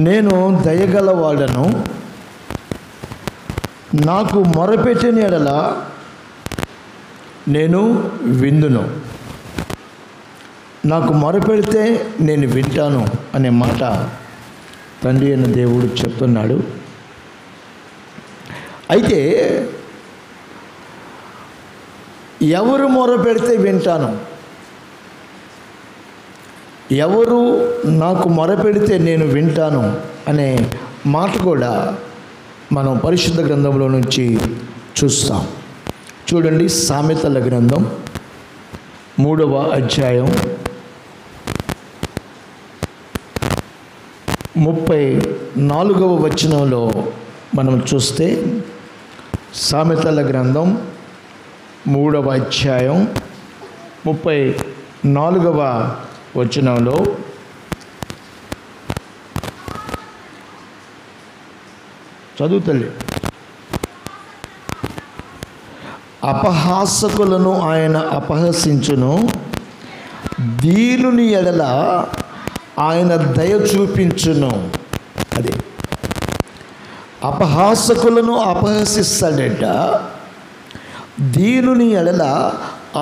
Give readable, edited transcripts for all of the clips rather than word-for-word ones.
నేను దయగలవాడను, నాకు మొరపెట్టిన యెడల నేను విందును, నాకు మొరపెడితే నేను వింటాను అనే మాట తండ్రి అయిన దేవుడు చెప్తున్నాడు. అయితే ఎవరు మొరపెడితే వింటాను, ఎవరు నాకు మొరపెడితే నేను వింటాను అనే మాట కూడా మనం పరిశుద్ధ గ్రంథంలో నుంచి చూస్తాం. చూడండి, సామెతల గ్రంథం 3వ అధ్యాయం 34వ వచనంలో మనం చూస్తే, సామెతల గ్రంథం 3వ అధ్యాయం 34వ వచనంలో, చదువుతలే, అపహాసకులను ఆయన అపహసించును, దీనుని ఎడల ఆయన దయ చూపించును. అది అపహాసకులను అపహసిస్తాడట, దీనుని ఎడల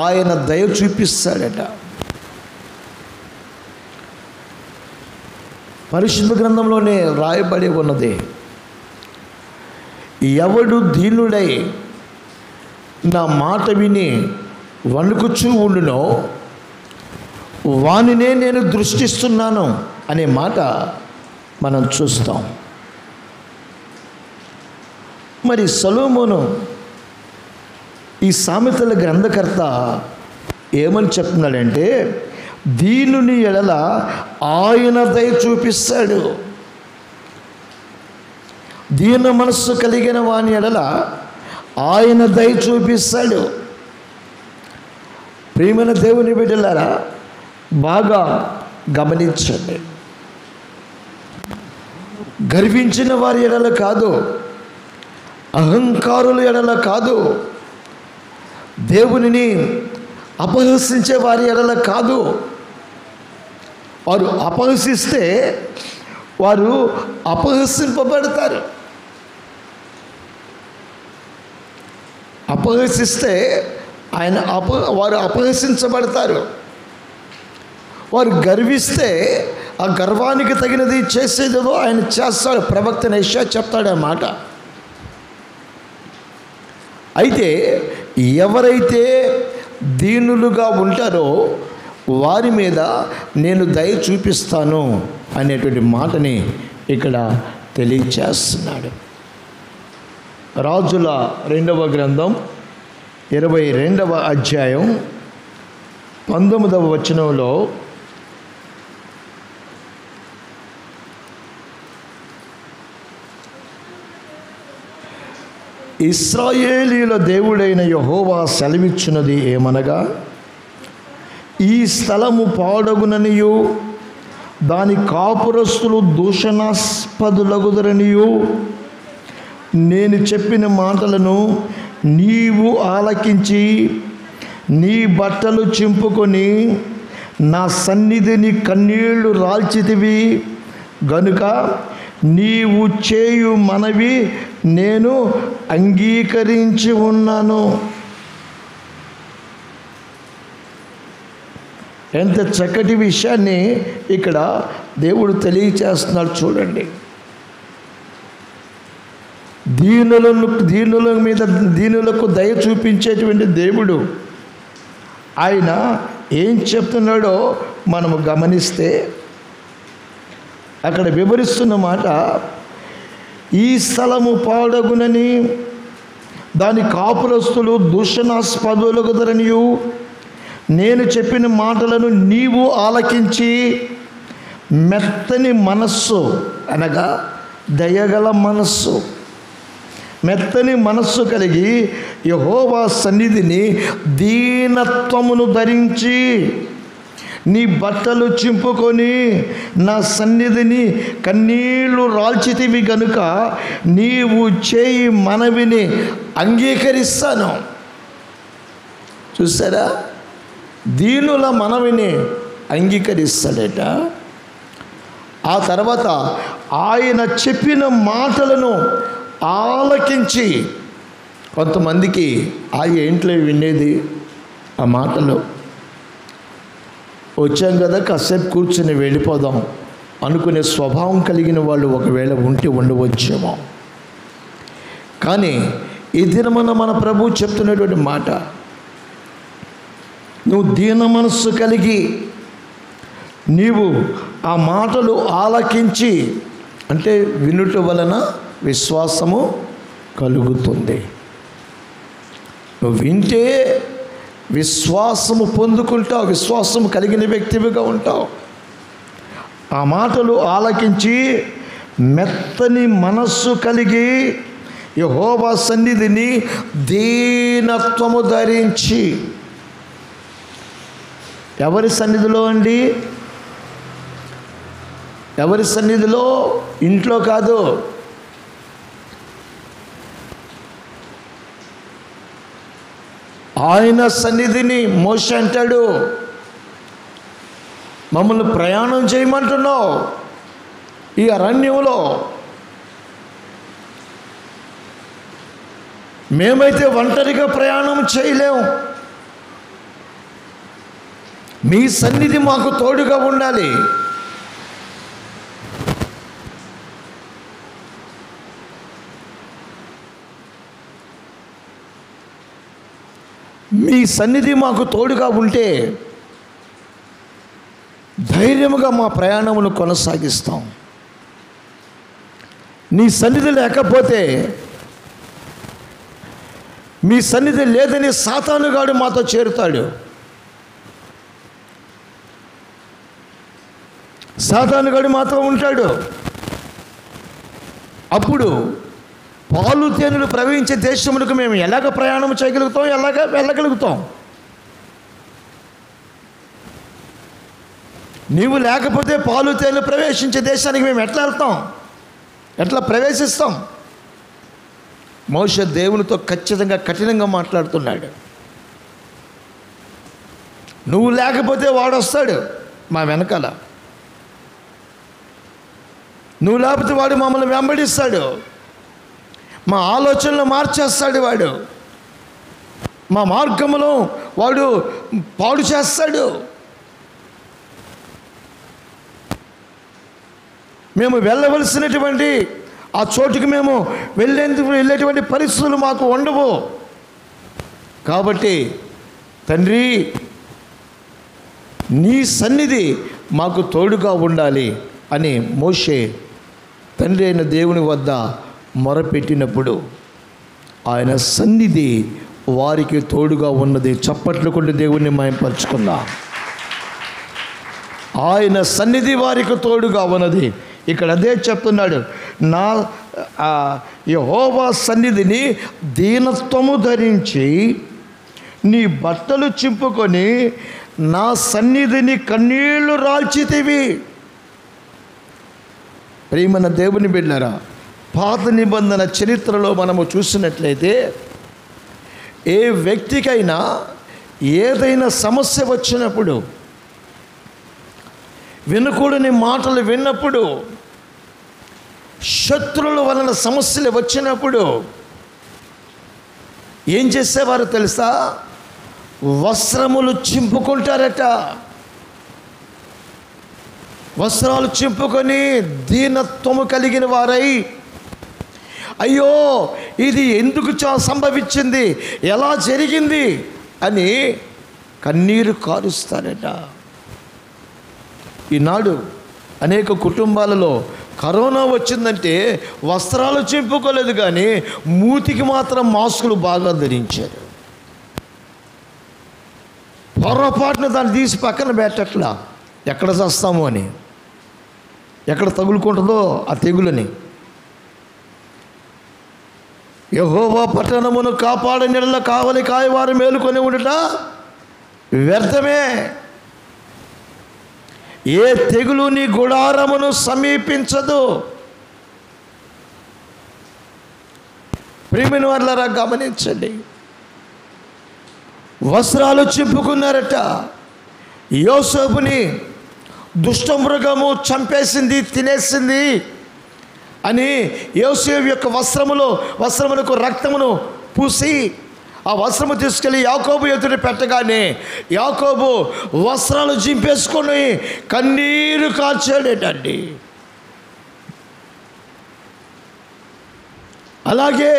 ఆయన దయ చూపిస్తాడట. పరిశుద్ధ గ్రంథంలోనే రాయబడి ఉన్నది, ఎవడు దీనుడై నా మాట విని వణుకుచూ ఉండునో వానినే నేను దృష్టిస్తున్నాను అనే మాట మనం చూస్తాం. మరి సొలొమోను ఈ సామెతల గ్రంథకర్త ఏమని చెప్తున్నాడంటే, దీనుని ఎడల ఆయన దయ చూపిస్తాడు, దీన మనస్సు కలిగిన వాని ఎడల ఆయన దయ చూపిస్తాడు. ప్రియమైన దేవుని బిడ్డలారా, బాగా గమనించండి. గర్వించిన వారి ఎడల కాదు, అహంకారుల ఎడల కాదు, దేవునిని అపహసించే వారి ఎడల కాదు. వారు అపహసిస్తే వారు అపహసింపబడతారు, అపహసిస్తే వారు అపహసించబడతారు. వారు గర్విస్తే ఆ గర్వానికి తగినది చేసేదేదో ఆయన చేస్తాడు. ప్రవక్త యెషయా చెప్తాడు ఆ మాట. అయితే ఎవరైతే దీనులుగా ఉంటారో వారి మీద నేను దయ చూపిస్తాను అనేటువంటి మాటని ఇక్కడ తెలియచేస్తున్నాడు. రాజుల 2వ గ్రంథం 22వ అధ్యాయం 19వ వచనంలో, ఇశ్రాయేలీయుల దేవుడైన యెహోవా సెలవిచ్చినది ఏమనగా, ఈ స్థలము పాడగుననియు దాని కాపురస్తులు దూషణాస్పదులగుదరనియు నేను చెప్పిన మాటలను నీవు ఆలకించి నీ బట్టలు చింపుకొని నా సన్నిధిని కన్నీళ్లు రాల్చితివి గనుక నీవు చేయు మనవి నేను అంగీకరించి ఉన్నాను. ఎంత చక్కటి విషయాన్ని ఇక్కడ దేవుడు తెలియచేస్తున్నాడు చూడండి. దీనులకు దయ చూపించేటువంటి దేవుడు ఆయన ఏం చెప్తున్నాడో మనము గమనిస్తే అక్కడ వివరిస్తున్న మాట, ఈ స్థలము పాడగునని దాని కాపురస్తులు దూషణాస్పదులగుదరనియు నేను చెప్పిన మాటలను నీవు ఆలకించి మెత్తని మనస్సు అనగా దయగల మనస్సు, మెత్తని మనస్సు కలిగి యెహోవా సన్నిధిని దీనత్వమును ధరించి నీ బట్టలు చింపుకొని నా సన్నిధిని కన్నీళ్లు రాల్చితివి గనుక నీవు చేయి మనవిని అంగీకరిస్తాను. చూసారా, దీనుల మనవిని అంగీకరిస్తాడట. ఆ తర్వాత ఆయన చెప్పిన మాటలను ఆలకించి, కొంతమందికి ఆ ఏంట్లో వినేది ఆ మాటలు, వచ్చాం కదా కాసేపు కూర్చొని వెళ్ళిపోదాం అనుకునే స్వభావం కలిగిన వాళ్ళు ఒకవేళ ఉంటే ఉండవచ్చేమో. కానీ ఈ దినమున మన ప్రభువు చెప్తున్నటువంటి మాట, నువ్వు దీన మనస్సు కలిగి నీవు ఆ మాటలు ఆలకించి, అంటే వినుట వలన విశ్వాసము కలుగుతుంది. నువ్వు వింటే విశ్వాసము పొందుకుంటావు, విశ్వాసము కలిగిన వ్యక్తివిగా ఉంటావు. ఆ మాటలు ఆలకించి మెత్తని మనస్సు కలిగి యెహోవా సన్నిధిని దీనత్వము ధరించి. ఎవరి సన్నిధిలో అండి? ఎవరి సన్నిధిలో? ఇంట్లో కాదు, ఆయన సన్నిధిని. మోషే అంటాడు, మమ్మల్ని ప్రయాణం చేయమంటున్నావు ఈ అరణ్యంలో, మేమైతే ఒంటరిగా ప్రయాణం చేయలేం, మీ సన్నిధి మాకు తోడుగా ఉండాలి. మీ సన్నిధి మాకు తోడుగా ఉంటే ధైర్యముగా మా ప్రయాణమును కొనసాగిస్తాం. నీ సన్నిధి లేకపోతే, మీ సన్నిధి లేదని సాతానుగాడు మాతో చేరుతాడు. సాతానుగాడు మాతో ఉంటాడు. అప్పుడు పాలు తేనెలు ప్రవహించే దేశములకు మేము ఎలాగ ప్రయాణం చేయగలుగుతాం, ఎలాగ వెళ్ళగలుగుతాం? నీవు లేకపోతే పాలు తేనెలు ప్రవేశించే దేశానికి మేము ఎట్లా వెళ్తాం, ఎట్లా ప్రవేశిస్తాం? మోషే దేవునితో ఖచ్చితంగా కఠినంగా మాట్లాడుతున్నాడు. నువ్వు లేకపోతే వాడు వస్తాడు మా వెనకాల, నువ్వు లేకపోతే వాడు మమ్మల్ని వెంబడిస్తాడు, మా ఆలోచనలు మార్చేస్తాడు, వాడు మా మార్గములో వాడు పాడు చేస్తాడు. మేము వెళ్ళవలసినటువంటి ఆ చోటుకి మేము వెళ్ళేటువంటి పరిస్థితులు మాకు ఉండవు. కాబట్టి తండ్రి, నీ సన్నిధి మాకు తోడుగా ఉండాలి అని మోషే తండ్రి అయిన దేవుని వద్ద మొరపెట్టినప్పుడు ఆయన సన్నిధి వారికి తోడుగా ఉన్నది. చప్పట్లు కొట్టి దేవుణ్ణి మహిమపరుచుకుందాం. ఆయన సన్నిధి వారికి తోడుగా ఉన్నది. ఇక్కడ అదే చెప్తున్నాడు, నా యెహోవా సన్నిధిని దీనత్వము ధరించి నీ బట్టలు చింపుకొని నా సన్నిధిని కన్నీళ్లు రాల్చితివి. ప్రియమైన దేవుని బిడ్డలారా, పాత నిబంధన చరిత్రలో మనము చూసినట్లయితే ఏ వ్యక్తికైనా ఏదైనా సమస్య వచ్చినప్పుడు, వినకూడని మాటలు విన్నప్పుడు, శత్రువుల వలన సమస్యలు వచ్చినప్పుడు ఏం చేసేవారు తెలుసా? వస్త్రములు చింపుకుంటారట. వస్త్రాలు చింపుకొని దీనత్వము కలిగిన వారై, అయ్యో ఇది ఎందుకు సంభవించింది, ఎలా జరిగింది అని కన్నీరు కారుస్తారట. ఈనాడు అనేక కుటుంబాలలో కరోనా వచ్చిందంటే వస్త్రాలు చింపుకోలేదు, కానీ మూతికి మాత్రం మాస్కులు బాగా ధరించారు. పొరపాటున దాన్ని తీసి పక్కన పెట్టట్లా, ఎక్కడ చస్తాము అని, ఎక్కడ తగులుకుంటుందో ఆ తెగులని. యెహోవా పట్టణమును కాపాడని యెడల కావలి కాయవారు మేలుకొని ఉండుట వ్యర్థమే. ఏ తెగులు నీ గుడారమును సమీపించదు. ప్రియమైన వారలారా గమనించండి, వస్త్రాలు చింపుకున్నారట. యోసేపుని దుష్టమృగము చంపేసింది, తినేసింది అని యోసేపు యొక్క వస్త్రములకు రక్తమును పూసి ఆ వస్త్రము తీసుకెళ్ళి యాకోబు ఎదుట పెట్టగానే యాకోబు వస్త్రాలు చింపేసుకొని కన్నీరు కార్చాడేటండి. అలాగే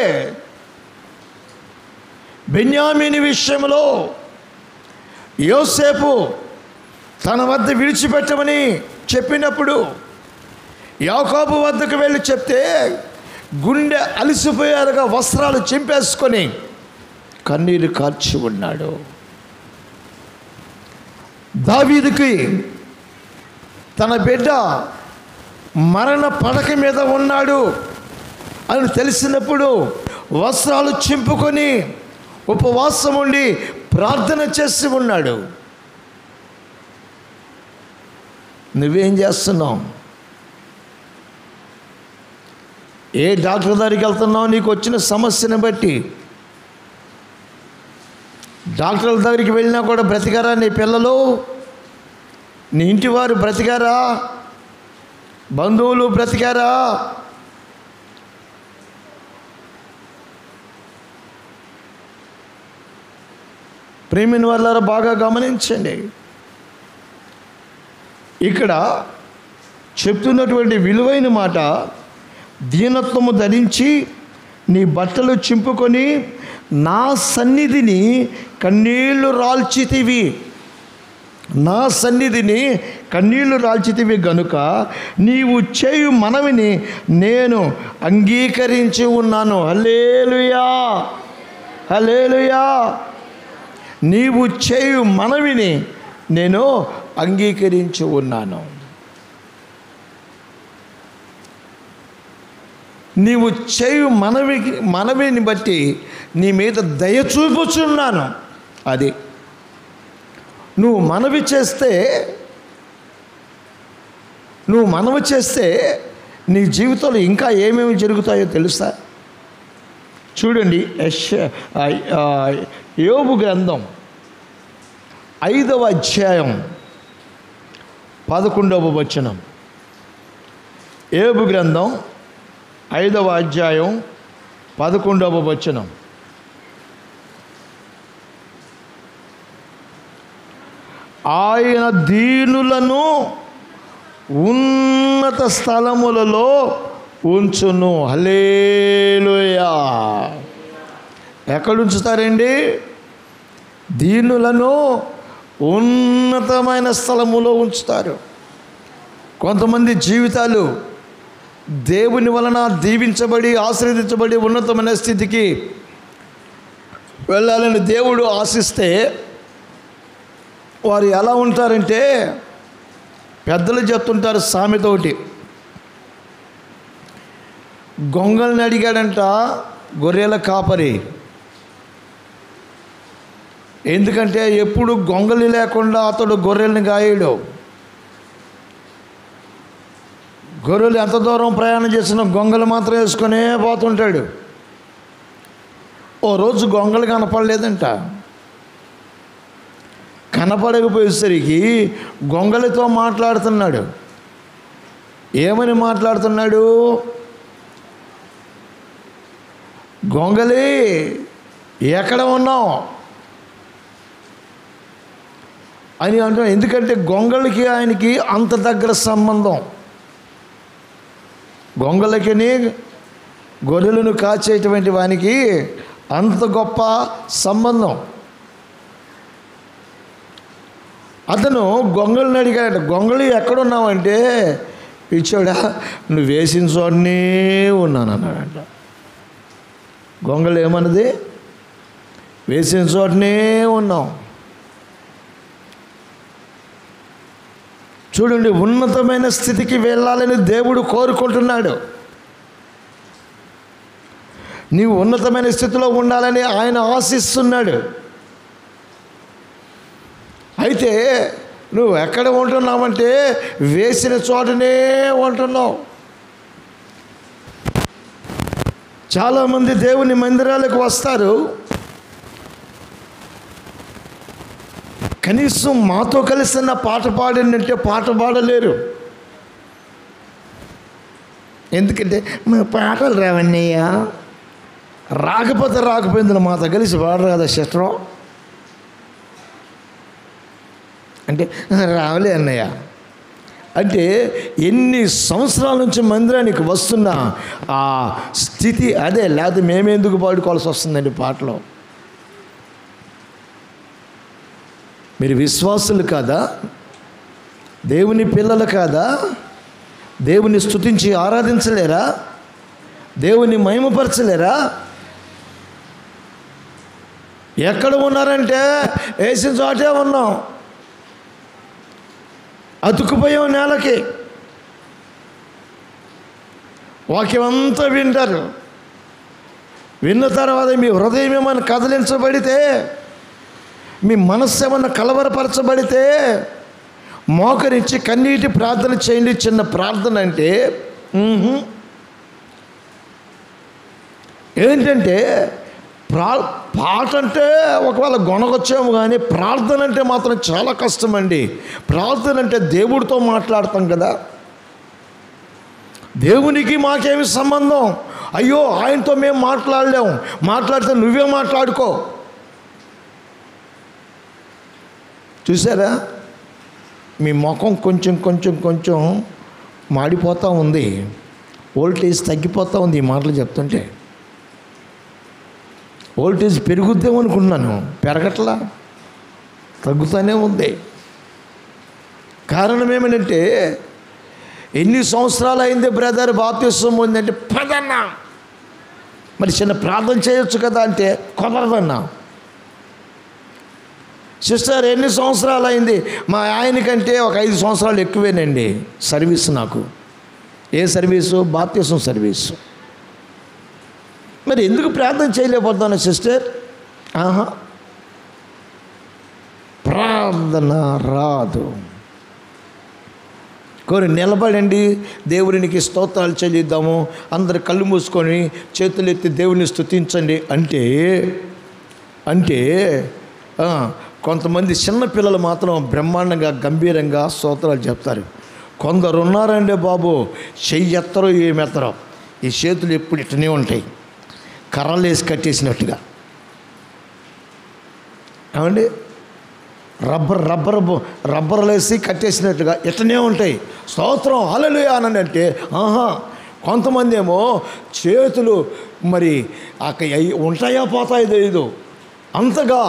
బెన్యామీను విషయంలో యోసేపు తన వద్ద విడిచిపెట్టమని చెప్పినప్పుడు యాకోబు వద్దకు వెళ్ళి చెప్తే గుండె అలిసిపోయారుగా వస్త్రాలు చింపేసుకొని కన్నీరు కార్చి ఉన్నాడు. దావీదుకి తన బిడ్డ మరణ పడక మీద ఉన్నాడు అని తెలిసినప్పుడు వస్త్రాలు చింపుకొని ఉపవాసం ఉండి ప్రార్థన చేసి ఉన్నాడు. నువ్వేం చేస్తున్నావు? ఏ డాక్టర్ దగ్గరికి వెళ్తున్నావు? నీకు వచ్చిన సమస్యను బట్టి డాక్టర్ల దగ్గరికి వెళ్ళినా కూడా బ్రతికారా? నీ పిల్లలు, నీ ఇంటి వారు బ్రతికారా? బంధువులు బ్రతికారా? ప్రేమిని వాళ్ళారా బాగా గమనించండి. ఇక్కడ చెప్తున్నటువంటి విలువైన మాట, దీనత్వము ధరించి నీ బట్టలు చింపుకొని నా సన్నిధిని కన్నీళ్లు రాల్చితివి, నా సన్నిధిని కన్నీళ్లు రాల్చితివి గనుక నీవు చేయు మనవిని నేను అంగీకరించి ఉన్నాను. హల్లెలూయా, హల్లెలూయా. నీవు చేయు మనవిని నేను అంగీకరించి ఉన్నాను. నీవు చేయు మనవిని బట్టి నీ మీద దయ చూపుచున్నాను. అది నువ్వు మనవి చేస్తే నీ జీవితంలో ఇంకా ఏమేమి జరుగుతాయో తెలుసా? చూడండి, యోబు గ్రంథం 5వ అధ్యాయం 11వ వచనం. యోబు గ్రంథం 5వ అధ్యాయం 11వ వచనం. ఆయన దీనులను ఉన్నత స్థలములలో ఉంచును. హల్లెలూయా. ఎక్కడ ఉంచుతారండి? దీనులను ఉన్నతమైన స్థలములో ఉంచుతారు. కొంతమంది జీవితాలు దేవుని వలన దీవించబడి ఆశీర్వదించబడి ఉన్నతమైన స్థితికి వెళ్ళాలని దేవుడు ఆశిస్తే వారు ఎలా ఉంటారంటే, పెద్దలు చెప్తుంటారు సామెత ఒకటి, గొంగల్ని అడిగాడంట గొర్రెల కాపరి. ఎందుకంటే ఎప్పుడు గొంగలి లేకుండా అతడు గొర్రెల్ని గాయడు. గొర్రెలు ఎంత దూరం ప్రయాణం చేసినా గొంగలు మాత్రం వేసుకునే పోతుంటాడు. ఓ రోజు గొంగలు కనపడలేదంట. కనపడకపోయేసరికి గొంగలితో మాట్లాడుతున్నాడు. ఏమని మాట్లాడుతున్నాడు? గొంగలి ఎక్కడ ఉన్నావు అని అంటున్నాడు. ఎందుకంటే గొంగలికి ఆయనకి అంత దగ్గర సంబంధం. గొంగలికిని గొర్రెలను కాచేటువంటి వానికి అంత గొప్ప సంబంధం. అతను గొంగలిని అడిగాడు, గొంగలి ఎక్కడున్నావంటే, పిచ్చోడా నువ్వు వేసిన చోటనే ఉన్నాను అన్నాడంట. గొంగలి ఏమన్నది? వేసిన చోటనే ఉన్నాం. చూడండి, ఉన్నతమైన స్థితికి వెళ్ళాలని దేవుడు కోరుకుంటున్నాడు. నీవు ఉన్నతమైన స్థితిలో ఉండాలని ఆయన ఆశిస్తున్నాడు. అయితే నువ్వు ఎక్కడ ఉంటున్నావంటే వేసిన చోటనే ఉంటున్నావు. చాలామంది దేవుని మందిరాలకు వస్తారు, కనీసం మాతో కలిసిన పాట పాడినంటే పాట పాడలేరు. ఎందుకంటే మా పాటలు రావన్నయ్య, రాకపోతే రాకపోయింది మాతో కలిసి పాడరు కదా సిస్టరు అంటే రావలే అన్నయ్య. అంటే ఎన్ని సంవత్సరాల నుంచి మందిరానికి వస్తున్న ఆ స్థితి అదే. లేకపోతే మేమెందుకు పాడుకోవాల్సి వస్తుందండి పాటలు? మీరు విశ్వాసులు కాదా? దేవుని పిల్లలు కాదా? దేవుని స్తుతించి ఆరాధించలేరా? దేవుని మహిమపరచలేరా? ఎక్కడ ఉన్నారంటే వేసిన చోటే ఉన్నాం, అతుకుపోయాం నేలకి. వాక్యం అంతా వింటారు. విన్న తర్వాత మీ హృదయం ఏమైనా కదిలించబడితే, మీ మనస్సు ఏమన్నా కలవరపరచబడితే మోకరించి కన్నీటి ప్రార్థన చేయండి. చిన్న ప్రార్థన అంటే ఏంటంటే పాట అంటే ఒకవేళ గొనగొచ్చాము, కానీ ప్రార్థన అంటే మాత్రం చాలా కష్టం అండి. ప్రార్థన అంటే దేవుడితో మాట్లాడతాం కదా. దేవునికి మాకేమి సంబంధం? అయ్యో ఆయనతో మేము మాట్లాడలేము. మాట్లాడితే నువ్వే మాట్లాడుకో. చూసారా, మీ ముఖం కొంచెం కొంచెం కొంచెం మాడిపోతూ ఉంది, వోల్టేజ్ తగ్గిపోతూ ఉంది ఈ మాటలు చెప్తుంటే. వోల్టేజ్ పెరుగుద్దేమో అనుకున్నాను, పెరగట్లా, తగ్గుతూనే ఉంది. కారణం ఏమిటంటే, ఎన్ని సంవత్సరాలు అయింది బ్రదర్ బాప్తిసం ఉందంటే, పదన్నా మరి చిన్న ప్రార్థన చేయొచ్చు కదా అంటే కుదరదన్నా. సిస్టర్ ఎన్ని సంవత్సరాలు అయింది? మా ఆయనకంటే ఒక 5 సంవత్సరాలు ఎక్కువేనండి సర్వీస్ నాకు. ఏ సర్వీసు? బాప్తిసం సర్వీసు. మరి ఎందుకు ప్రార్థన చేయలేకపోతాను సిస్టర్? ప్రార్థన రాదు. కొన్ని నిలబడండి, దేవునికి స్తోత్రాలు చెల్లిద్దాము, అందరు కళ్ళు మూసుకొని చేతులు ఎత్తి దేవుని స్తుతించండి అంటే కొంతమంది చిన్నపిల్లలు మాత్రం బ్రహ్మాండంగా గంభీరంగా స్తోత్రాలు చెప్తారు. కొందరు ఉన్నారండి బాబు, చెయ్యి ఎత్తరో ఏమెత్తరో, ఈ చేతులు ఎప్పుడు ఇట్టనే ఉంటాయి, కర్రలు వేసి కట్టేసినట్టుగా. ఏమండి, రబ్బర్లు వేసి కట్టేసినట్టుగా ఇట్టనే ఉంటాయి. స్తోత్రం హల్లెలూయా అని అంటే కొంతమంది ఏమో చేతులు మరి ఉంటాయా పోతాయి తెలియదు, అంతగా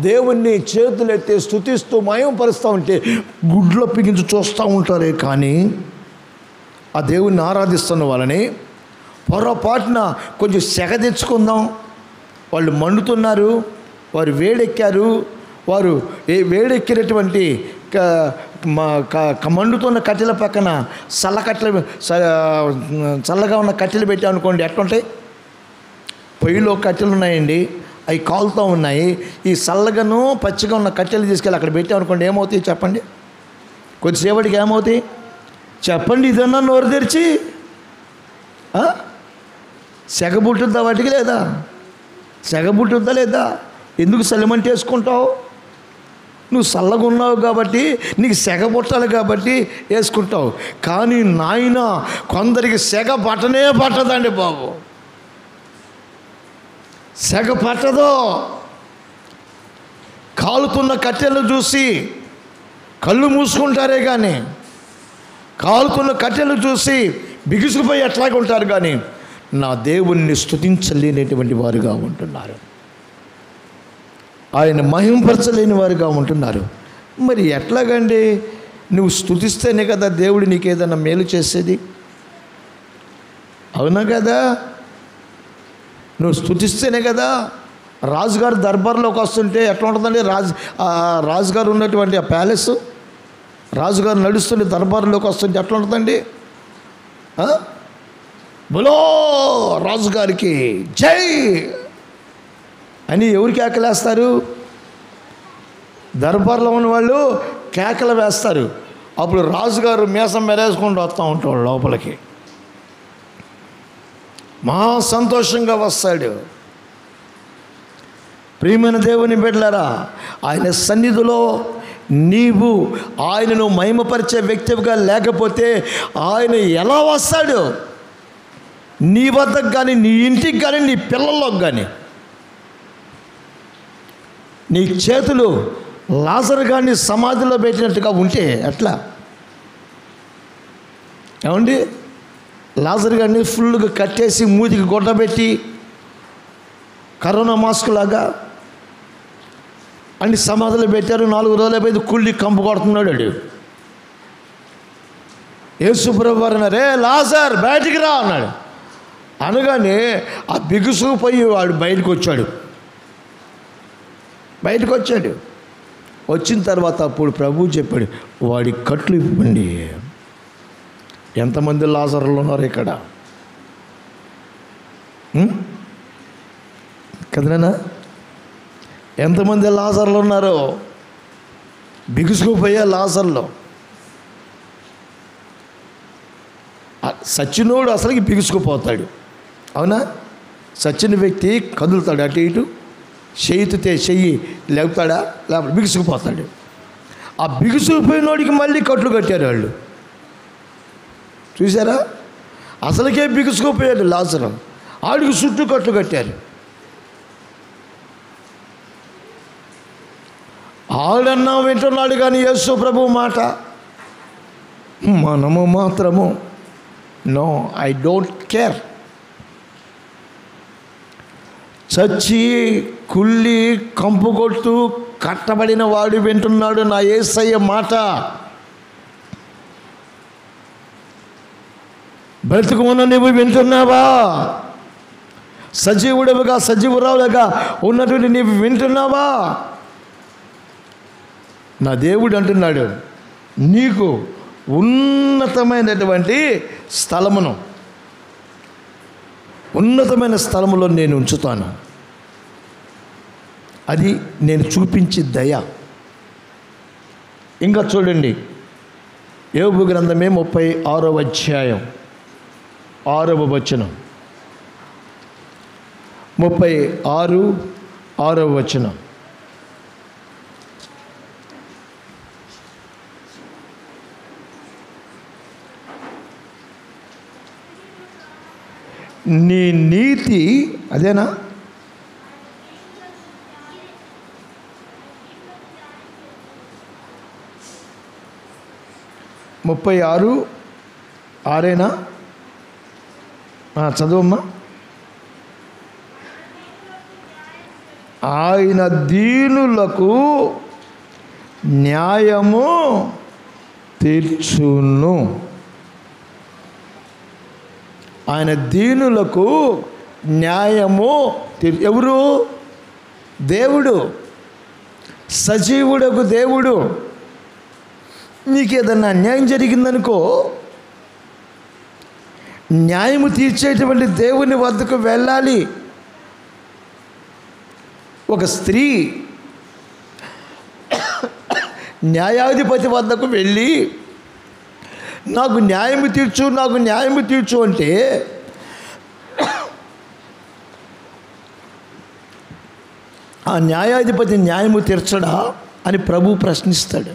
దేవుణ్ణి చేతులు ఎత్తి స్తుతిస్తూ మయంపరుస్తూ ఉంటే గుడ్లు పిగించి చూస్తూ ఉంటారే. కానీ ఆ దేవుణ్ణి ఆరాధిస్తున్న వాళ్ళని పొరపాటున కొంచెం సెగ తెచ్చుకుందాం, వాళ్ళు మండుతున్నారు, వారు వేడెక్కారు, వారు వేడెక్కినటువంటి మండుతున్న కట్టెల పక్కన చల్లగా ఉన్న కట్టెలు పెట్టాం అనుకోండి, ఎట్లుంటాయి? పొయ్యిలో కట్టెలు ఉన్నాయండి, అవి కాలుతూ ఉన్నాయి. ఈ చల్లగాను పచ్చిగా ఉన్న కట్టెలు తీసుకెళ్ళి అక్కడ పెట్టాం అనుకోండి, ఏమవుతాయి చెప్పండి? కొద్దిసేపటికి ఏమవుతాయి చెప్పండి? ఇదన్నా నోరు తెరిచి సెగబుట్టుద్దా వాటికి లేదా? సెగబుట్టుద్దా లేదా? ఎందుకు సలిమంటి వేసుకుంటావు? నువ్వు చల్లగా ఉన్నావు కాబట్టి, నీకు సెగ పుట్టాలి కాబట్టి వేసుకుంటావు. కానీ నాయన కొందరికి సెగ పట్టనే పట్టదండి బాబు, సెగ పట్టదు. కాలుతున్న కట్టెలు చూసి కళ్ళు మూసుకుంటారే కానీ, కాలుతున్న కట్టెలు చూసి బిగుసుకుపోయి ఎట్లాగా ఉంటారు కానీ, నా దేవుణ్ణి స్తుతించలేనటువంటి వారుగా ఉంటున్నారు, ఆయన మహింపరచలేని వారుగా ఉంటున్నారు. మరి ఎట్లాగండి? నువ్వు స్తుతిస్తేనే కదా దేవుడు నీకు ఏదైనా మేలు చేసేది, అవునా కదా? నువ్వు స్తుతిస్తేనే కదా. రాజుగారు దర్బార్లోకి వస్తుంటే ఎట్లా ఉంటుందండి? రాజుగారు ఉన్నటువంటి ఆ ప్యాలెస్, రాజుగారు నడుస్తుంటే దర్బార్లోకి వస్తుంటే ఎట్లా ఉంటుందండి? బలో రాజుగారికి జై అని ఎవరు కేకలేస్తారు? దర్బార్లో ఉన్న వాళ్ళు కేకలు వేస్తారు. అప్పుడు రాజుగారు మీసం మెరేసుకుంటూ వస్తూ ఉంటాడు లోపలికి, మహా సంతోషంగా వస్తాడు. ప్రియమైన దేవుని బిడ్డలారా, ఆయన సన్నిధిలో నీవు ఆయనను మహిమపరిచే వ్యక్తిగా లేకపోతే ఆయన ఎలా వస్తాడు? నీ వద్దకు కానీ, నీ ఇంటికి కానీ, నీ పిల్లల్లోకి కానీ నీ చేతులు లాజరు గారిని సమాధిలో పెట్టినట్టుగా ఉంటే ఎట్లా? ఏమండి, లాజరు గారిని ఫుల్గా కట్టేసి మూతికి గుడ్డ పెట్టి కరోనా మాస్క్ లాగా అన్ని సమాధులు పెట్టారు. 4 రోజులు అయిపోయింది, కుళ్ళి కంపు కొడుతున్నాడు వాడు. యేసుప్రభు వారు అన్నారు, రే లాజర్ బయటికి రా అన్నాడు. అనగానే ఆ బిగుసుకుపోయి వాడు బయటకు వచ్చాడు. వచ్చిన తర్వాత అప్పుడు ప్రభువు చెప్పాడు, వాడి కట్లు ఇవ్వండి. ఎంతమంది లాజర్లు ఉన్నారు ఇక్కడ కదనా? ఎంతమంది లాజర్లు ఉన్నారు? బిగుసుకుపోయే లాజర్లు. సచ్చినోడు అసలుకి బిగుసుకుపోతాడు, అవునా? సచ్చిన వ్యక్తి కదులుతాడు అటు ఇటు, చెయ్యితే చెయ్యి లేపుతాడా? లేకపోతే బిగుసుకుపోతాడు. ఆ బిగుసుకుపోయినోడికి మళ్ళీ కట్లు కట్టారు వాళ్ళు. చూసారా? అసలుకే బిగుసుకుపోయాడు లాజరు, ఆడికి చుట్టూ కట్లు కట్టారు. ఆడన్నా వింటున్నాడు కానీ యేసు ప్రభు మాట. మనము మాత్రము నో, ఐ డోంట్ కేర్. చచ్చి కుళ్ళి కంపు కొట్టు కట్టబడిన వాడు వింటున్నాడు నా యేసయ్య మాట. బ్రతుకున్న నువ్వు వింటున్నావా? సజీవుడుగా సజీవురాలుగా ఉన్నటువంటి నీవు వింటున్నావా? నా దేవుడు అంటున్నాడు, నీకు ఉన్నతమైనటువంటి స్థలమును, ఉన్నతమైన స్థలములో నేను ఉంచుతాను. అది నేను చూపించి దయ. ఇంకా చూడండి, యోబు గ్రంథమే 36వ అధ్యాయం 6వ వచనం. 36 6వ వచనం. నీ నీతి అదేనా? ముప్పై 6:6 చదువమ్మా. ఆయన దీనులకు న్యాయము తీర్చును. ఆయన దీనులకు న్యాయము ఎవరు? దేవుడు, సజీవుడకు దేవుడు. నీకేదన్నా అన్యాయం జరిగిందనుకో, న్యాయము తీర్చేటువంటి దేవుని వద్దకు వెళ్ళాలి. ఒక స్త్రీ న్యాయాధిపతి వద్దకు వెళ్ళి నాకు న్యాయము తీర్చు, నాకు న్యాయము తీర్చు అంటే ఆ న్యాయాధిపతి న్యాయము తీర్చడా అని ప్రభు ప్రశ్నిస్తాడు.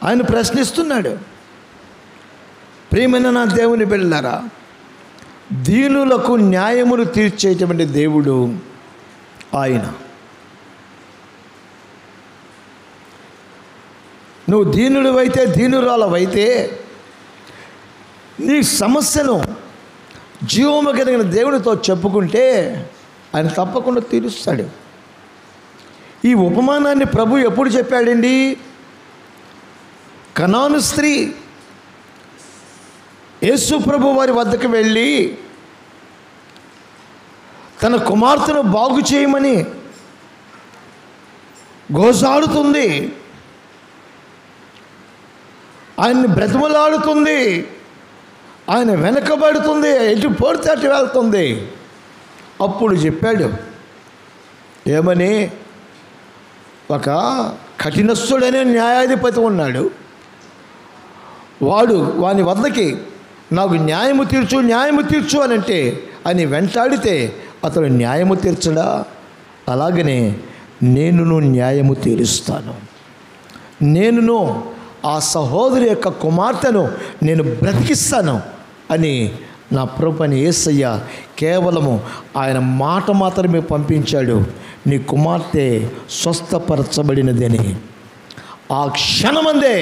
ఆయన ప్రశ్నిస్తున్నాడు. ప్రియమైన నా దేవుని బిడ్డలారా, దీనులకు న్యాయమును తీర్చేటువంటి దేవుడు ఆయన. నువ్వు దీనుడివైతే, దీనురాలవైతే నీ సమస్యను జీవము కలిగిన దేవునితో చెప్పుకుంటే ఆయన తప్పకుండా తీరుస్తాడు. ఈ ఉపమానాన్ని ప్రభు ఎప్పుడు చెప్పాడండి? కనాను స్త్రీ యేసు ప్రభు వారి వద్దకు వెళ్ళి తన కుమార్తెను బాగు చేయమని గోజాడుతుంది, ఆయన్ని బ్రతిమలాడుతుంది, ఆయన వెనకబడుతుంది, ఎటు పోడితే అటు వెళ్తుంది. అప్పుడు చెప్పాడు ఏమని? ఒక కఠినస్తుడనే న్యాయాధిపతి ఉన్నాడు, వాని వద్దకి నాకు న్యాయము తీర్చు, న్యాయము తీర్చు అని అంటే అని వెంటాడితే అతడు న్యాయము తీర్చడా? అలాగనే నేనును న్యాయము తీరుస్తాను. నేనును ఆ సహోదరి యొక్క కుమార్తెను నేను బ్రతికిస్తాను అని నా ప్రభు అని యేసయ్య కేవలము ఆయన మాట మాత్రమే పంపించాడు, నీ కుమార్తె స్వస్థపరచబడినదని. ఆ క్షణమందే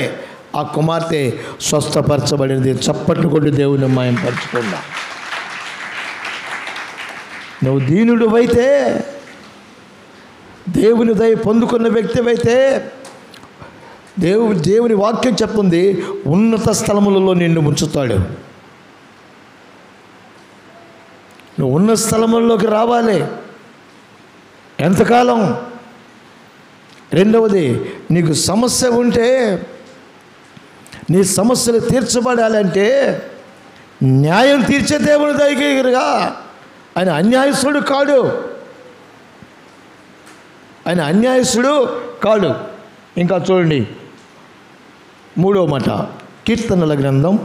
ఆ కుమార్తె స్వస్థపరచబడినది. చప్పట్లు కొట్టి దేవుని మహిమపరచుకుందాం. నువ్వు దీనుడివైతే, దేవుని దయ పొందుకున్న వ్యక్తివైతే, దేవుని వాక్యం చెప్తుంది, ఉన్నత స్థలములలో నిన్ను ఉంచుతాడు. నువ్వు ఉన్న స్థలముల్లోకి రావాలి. ఎంతకాలం? రెండవది, నీకు సమస్య ఉంటే, నీ సమస్యలు తీర్చబడాలంటే న్యాయం తీర్చే దేవుని దగ్గరగా. ఆయన అన్యాయస్తుడు కాడు, ఆయన అన్యాయస్తుడు కాడు. ఇంకా చూడండి, 3వ మాట, కీర్తనల గ్రంథం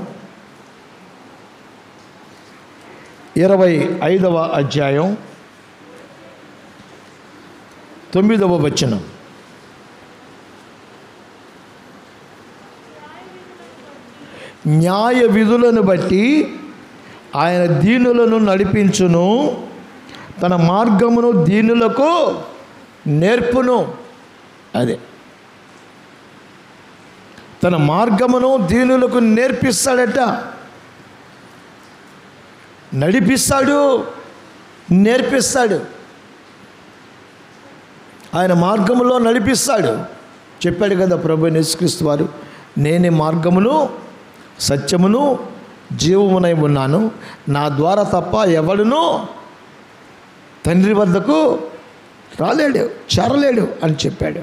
25వ అధ్యాయం 9వ వచనం. న్యాయ విధులను బట్టి ఆయన దీనులను నడిపించును, తన మార్గమును దీనులకు నేర్పును. అదే, తన మార్గమును దీనులకు నేర్పిస్తాడట. నడిపిస్తాడు, నేర్పిస్తాడు. ఆయన మార్గములో నడిపిస్తాడు. చెప్పాడు కదా ప్రభు యేసుక్రీస్తు వారు, నేనే మార్గమును సత్యమును జీవమునై ఉన్నాను, నా ద్వారా తప్ప ఎవడును తండ్రి వద్దకు రాలేడు, చేరలేడు అని చెప్పాడు.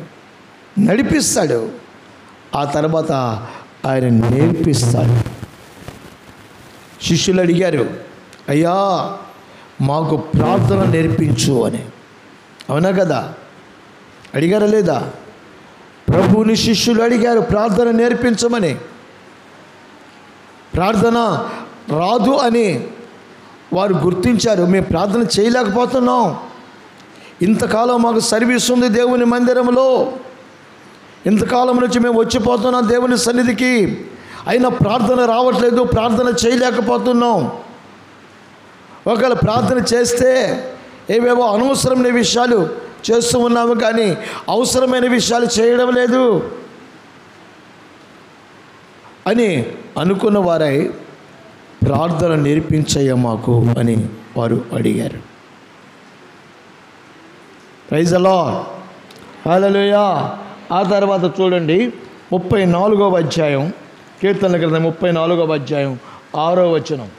నడిపిస్తాడు, ఆ తర్వాత ఆయన నేర్పిస్తాడు. శిష్యులు అడిగారు, అయ్యా మాకు ప్రార్థన నేర్పించు అని. అవునా కదా? అడిగారా లేదా? ప్రభువుని శిష్యులు అడిగారు ప్రార్థన నేర్పించమని. ప్రార్థన రాదు అని వారు గుర్తించారు. మేము ప్రార్థన చేయలేకపోతున్నాం, ఇంతకాలం మాకు సర్వీస్ ఉంది దేవుని మందిరంలో, ఇంతకాలం నుంచి మేము వచ్చిపోతున్నాం దేవుని సన్నిధికి, అయినా ప్రార్థన రావట్లేదు, ప్రార్థన చేయలేకపోతున్నాం. ఒకవేళ ప్రార్థన చేస్తే ఏవేవో అనవసరమైన విషయాలు చేస్తూ ఉన్నాము, కానీ అవసరమైన విషయాలు చేయడం లేదు అని అనుకున్న వారై ప్రార్థన నేర్పించయ్య మాకు అని వారు అడిగారు. ప్రైజ్ ది లార్డ్, హల్లెలూయా. ఆ తర్వాత చూడండి 34వ అధ్యాయం, కీర్తనల గ్రంథం 34వ అధ్యాయం 6వ వచనం.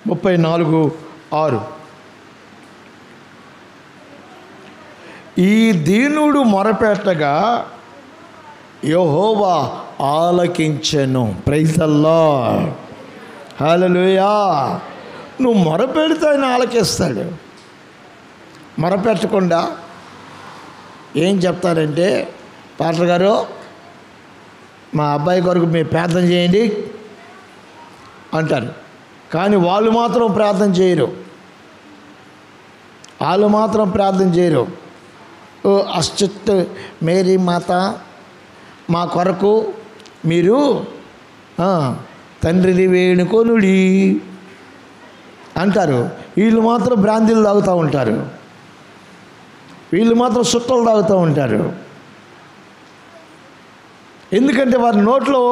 34:6. ఈ దీనుడు మొరపెట్టగా యెహోవా ఆలకించెను. ప్రైజ్ ది లార్డ్, హల్లెలూయా. నువ్వు మొరపెడితే ఆయన ఆలకిస్తాడు. మొరపెట్టకుండా ఏం చెప్తారంటే, పాస్టర్ గారు మా అబ్బాయి కొరకు మీరు ప్రార్థన చేయండి అంటారు, కానీ వాళ్ళు మాత్రం ప్రార్థన చేయరు. ఓ అశ్చిత్ మేరీ మాత మా కొరకు మీరు తండ్రిని వేడుకొనుడి అంటారు. వీళ్ళు మాత్రం బ్రాందీలు తాగుతూ ఉంటారు, వీళ్ళు మాత్రం సుట్టలు తాగుతూ ఉంటారు. ఎందుకంటే వారి నోట్లో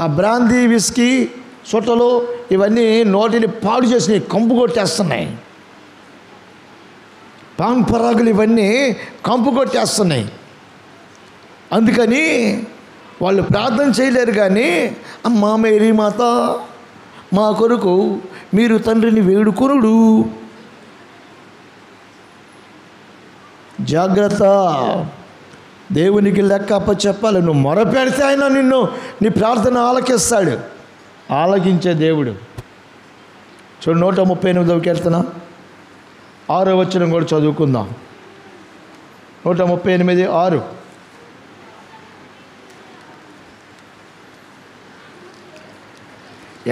ఆ బ్రాందీ, విస్కీ, సుట్టలు ఇవన్నీ నోటిని పాడు చేసి కంపు కొట్టేస్తున్నాయి. పాన్ పరాగులు ఇవన్నీ కంపు కొట్టేస్తున్నాయి. అందుకని వాళ్ళు ప్రార్థన చేయలేరు. కానీ అమ్మా మేరీ మాత మా కొరకు మీరు తండ్రిని వేడుకొనుడు. జాగ్రత్త, దేవునికి లెక్క అప్పచెప్పాలి. నువ్వు మొరపెడితే ఆయన నిన్ను, నీ ప్రార్థన ఆలకిస్తాడు. ఆలకించే దేవుడు. చూడు 138వ కీర్తన 6వ వచనం కూడా చదువుకుందాం. 138:6.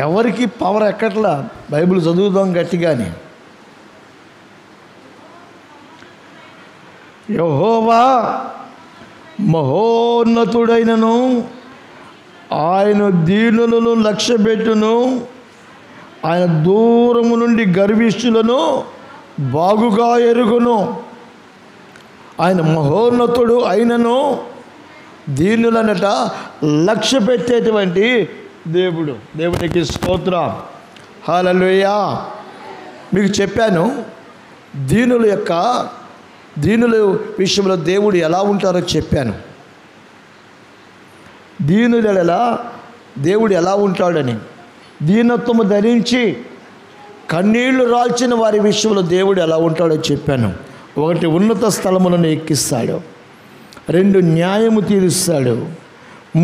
ఎవరికి పవర్ ఎక్కట్లా, బైబిల్ చదువుదాం గట్టిగానే. యెహోవా మహోన్నతుడైనను ఆయన దీనులను లక్ష్యపెట్టును, ఆయన దూరము నుండి గర్విష్ఠులను బాగుగా ఎరుగును. ఆయన మహోన్నతుడు అయినను దీనులనట లక్ష్య పెట్టేటువంటి దేవుడు. దేవునికి స్తోత్రం, హల్లెలూయా. మీకు చెప్పాను దీనుల విషయంలో దేవుడు ఎలా ఉంటారో చెప్పాను. దీనుల ఎలా దేవుడు ఎలా ఉంటాడని. దీనత్వము ధరించి కన్నీళ్లు రాల్చిన వారి విషయంలో దేవుడు ఎలా ఉంటాడో చెప్పాను. 1 ఉన్నత స్థలములను ఎక్కిస్తాడు, 2 న్యాయము తీరుస్తాడు,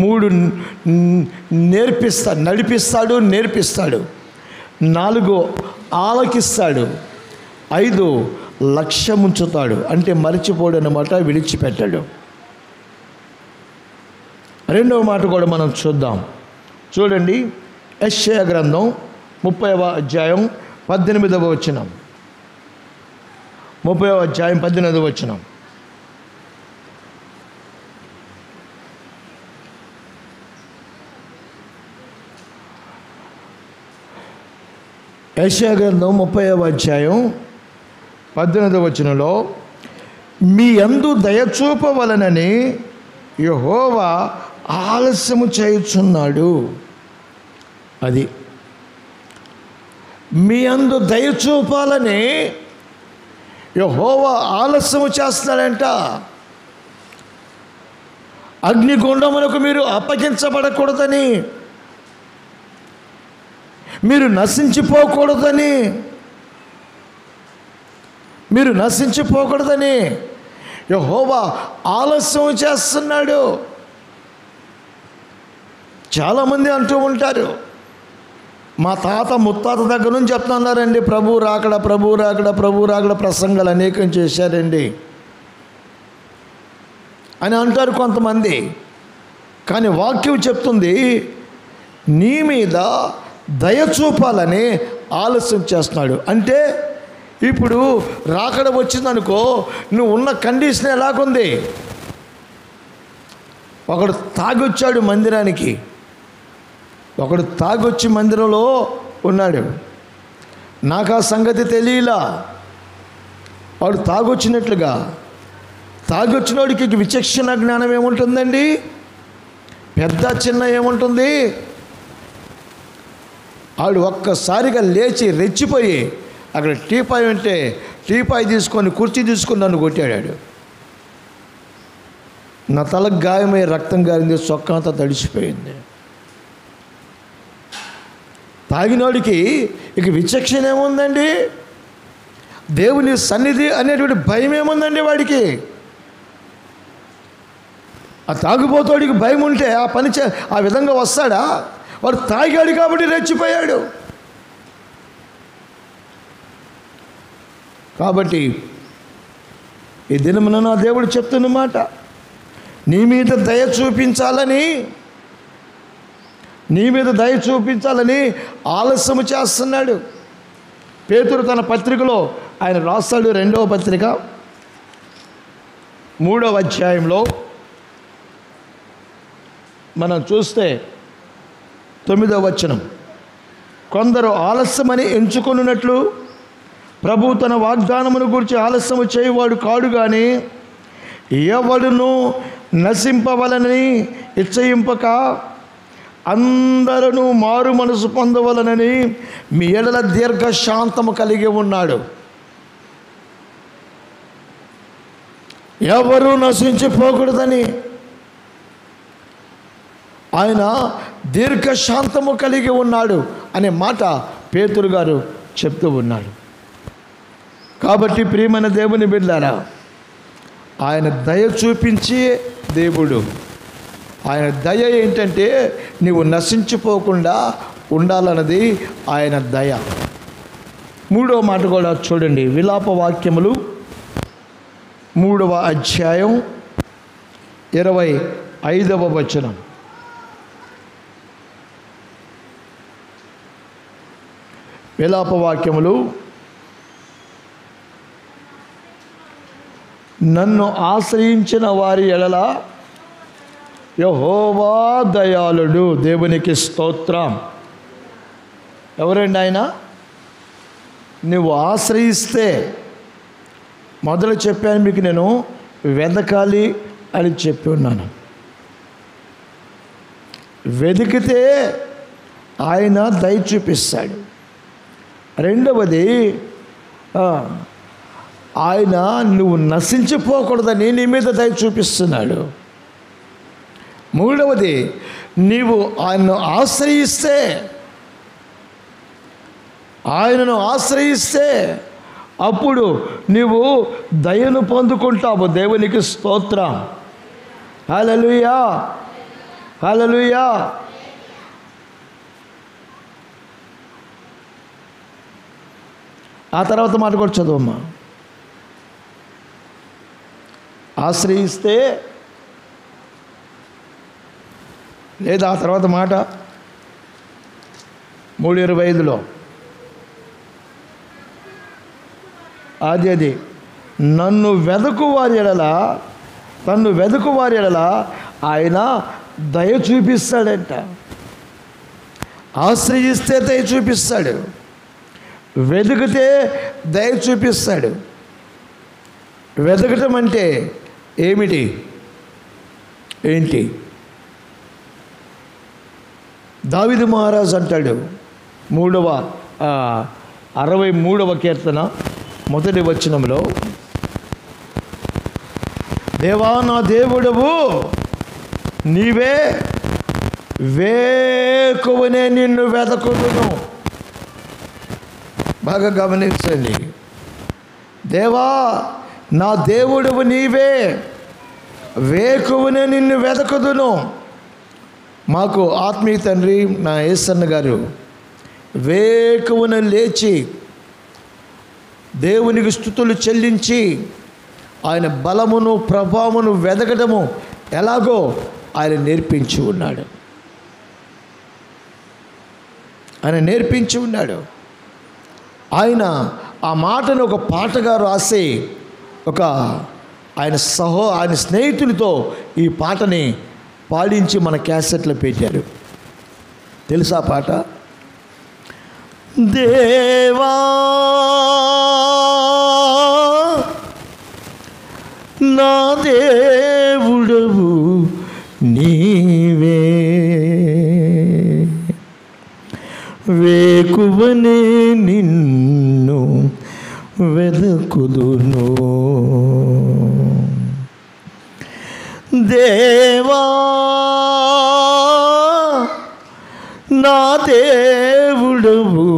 3 నేర్పిస్తాడు, 4 ఆలకిస్తాడు, 5 లక్ష్యముంచుతాడు. అంటే మరిచిపోడు అన్నమాట, విడిచిపెట్టాడు. 2వ మాట కూడా మనం చూద్దాం. చూడండి, యెషయా గ్రంథం 30వ అధ్యాయం 18వ వచనం. 30వ అధ్యాయం 18వ వచనం. యెషయా గ్రంథం 30వ అధ్యాయం 18వ వచనంలో, మీ యందు దయచూపవలనని యెహోవా ఆలస్యము చేయుచున్నాడు. అది మీ యందు దయచూపాలని యెహోవా ఆలస్యము చేస్తాడంట. అగ్నిగుండమునకు మీరు అప్పగించబడకూడదని, మీరు నశించిపోకూడదని యెహోవా ఆలస్యం చేస్తున్నాడు. చాలామంది అంటూ ఉంటారు, మా తాత ముత్తాత దగ్గర నుంచి చెప్తున్నారండి, ప్రభు రాకడ ప్రసంగాలు అనేకం చేశారండి అని అంటారు కొంతమంది. కానీ వాక్యం చెప్తుంది, నీ మీద దయ చూపాలని ఆలస్యం చేస్తున్నాడు. అంటే ఇప్పుడు రాకడ వచ్చిందనుకో, నువ్వు ఉన్న కండిషన్ ఎలాగుంది? ఒకడు తాగొచ్చాడు మందిరానికి, ఒకడు తాగొచ్చి మందిరంలో ఉన్నాడు. నాకు ఆ సంగతి తెలియలా. వాడు తాగొచ్చినోడికి విచక్షణ జ్ఞానం ఏముంటుందండి? పెద్ద చిన్న ఏముంటుంది? వాడు ఒక్కసారిగా లేచి రెచ్చిపోయి అక్కడ టీపాయ్ ఉంటే టీపాయ్ తీసుకొని కుర్చీ తీసుకొని నన్ను కొట్టాడు. నా తలకు గాయమై రక్తం గారింది, చొక్కా అంతా తడిచిపోయింది. తాగినోడికి ఇక విచక్షణ ఏముందండి? దేవుని సన్నిధి అనేటువంటి భయం ఏముందండి వాడికి? ఆ తాగుబోతోడికి భయం ఉంటే ఆ విధంగా వస్తాడా? వాడు తాగాడు కాబట్టి రెచ్చిపోయాడు. కాబట్టి ఈ దినమున నా దేవుడు చెప్తున్న మాట, నీ మీద దయ చూపించాలని ఆలస్యము చేస్తున్నాడు. పేతురు తన పత్రికలో ఆయన రాస్తాడు, 2వ పత్రిక 3వ అధ్యాయంలో మనం చూస్తే 9వ వచనం, కొందరు ఆలస్యమని ఎంచుకొనున్నట్లు ప్రభు తన వాగ్దానమును గురించి ఆలస్యము చేయవాడు కాడు, కానీ ఎవడును నశింపవలనని ఇచ్చయింపక అందరూ మారు మనసు పొందవలనని మీ ఎడల దీర్ఘశాంతము కలిగి ఉన్నాడు. ఎవరు నశించిపోకూడదని ఆయన దీర్ఘశాంతము కలిగి ఉన్నాడు అనే మాట పేతురు గారు చెప్తూ ఉన్నాడు. కాబట్టి ప్రియమైన దేవుని బిడ్డలారా, ఆయన దయ చూపించి దేవుడు, ఆయన దయ ఏంటంటే నీవు నశించిపోకుండా ఉండాలన్నది ఆయన దయ. 3వ మాట కూడా చూడండి, విలాప వాక్యములు 3వ అధ్యాయం 25వ వచనం. విలాప వాక్యములు, నన్ను ఆశ్రయించిన వారి ఎడల యెహోవా దయాళుడు. దేవునికి స్తోత్రం. ఎవరండి ఆయన? నువ్వు ఆశ్రయిస్తే, మొదలు చెప్పాను మీకు, నేను వెదకాలి అని చెప్పి ఉన్నాను. వెతికితే ఆయన దయ చూపిస్తాడు. రెండవది, ఆయన నువ్వు నశించిపోకూడదని నీ మీద దయ చూపిస్తున్నాడు. మూడవది, నీవు ఆయనను ఆశ్రయిస్తే అప్పుడు నీవు దయను పొందుకుంటావు. దేవునికి స్తోత్రం. హల్లెలూయా, హల్లెలూయా. ఆ తర్వాత మాట కూడా చదువమ్మా. ఆశ్రయిస్తే, లేదా ఆ తర్వాత మాట 3:25లో అది తన్ను వెదకు వారి ఎడల ఆయన దయ చూపిస్తాడంట. ఆశ్రయిస్తే దయ చూపిస్తాడు, వెతికితే దయ చూపిస్తాడు. వెతకటం అంటే ఏంటి? దావీదు మహారాజు అంటాడు 63వ కీర్తన 1వ వచనంలో, దేవా నా దేవుడవు నీవే, వేకువనే నిన్ను వెదకుదును. బాగా గమనించండి. దేవా నా దేవుడవు నీవే, వేకువనే నిన్ను వెదకుదును. మాకు ఆత్మీయ తండ్రి నా యేసన్న గారు వేకువన లేచి దేవునికి స్తుతులు చెల్లించి ఆయన బలమును ప్రభావమును వెదకటము ఎలాగో ఆయన నేర్పించి ఉన్నాడు. ఆయన ఆ మాటను ఒక పాటగా రాసి ఆయన స్నేహితులతో ఈ పాటని పాడించి మన క్యాసెట్లో పెట్టారు. తెలుసా పాట? దేవా నా దేవుడవు నీవే, వేకువనే నిన్ను వెదకుదును. దేవా నా దేవుడవు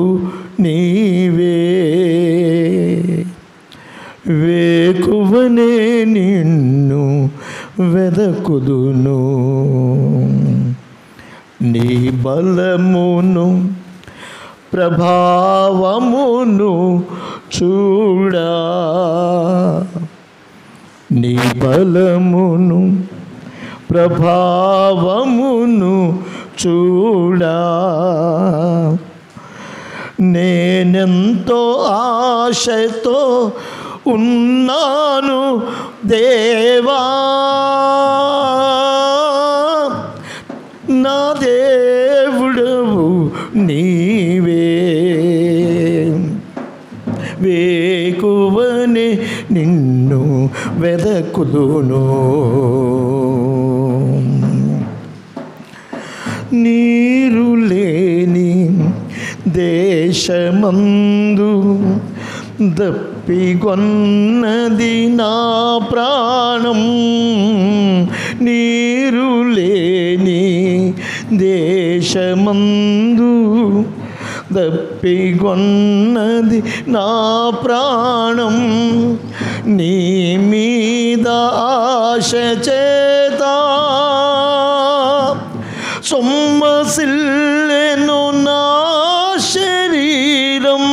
నీవే, వేకువనే నిన్ను వెదకుదును. నీ బలమును ప్రభావమును చూడా, నీ బలమును ప్రభావమును చూడా, నేనెంతో ఆశతో ఉన్నాను దేవా, నా దేవుడవు నీవే, వేకువనే నిన్ను వెదకుదును. నీరు లేని దేశమందు దప్పిగొన్నది నా ప్రాణం, నీరు లేని దేశమందు దప్పిగొన్నది నా ప్రాణం, నీ మీద ఆశ చేత సొమ్మసిల్లెను నా శరీరం,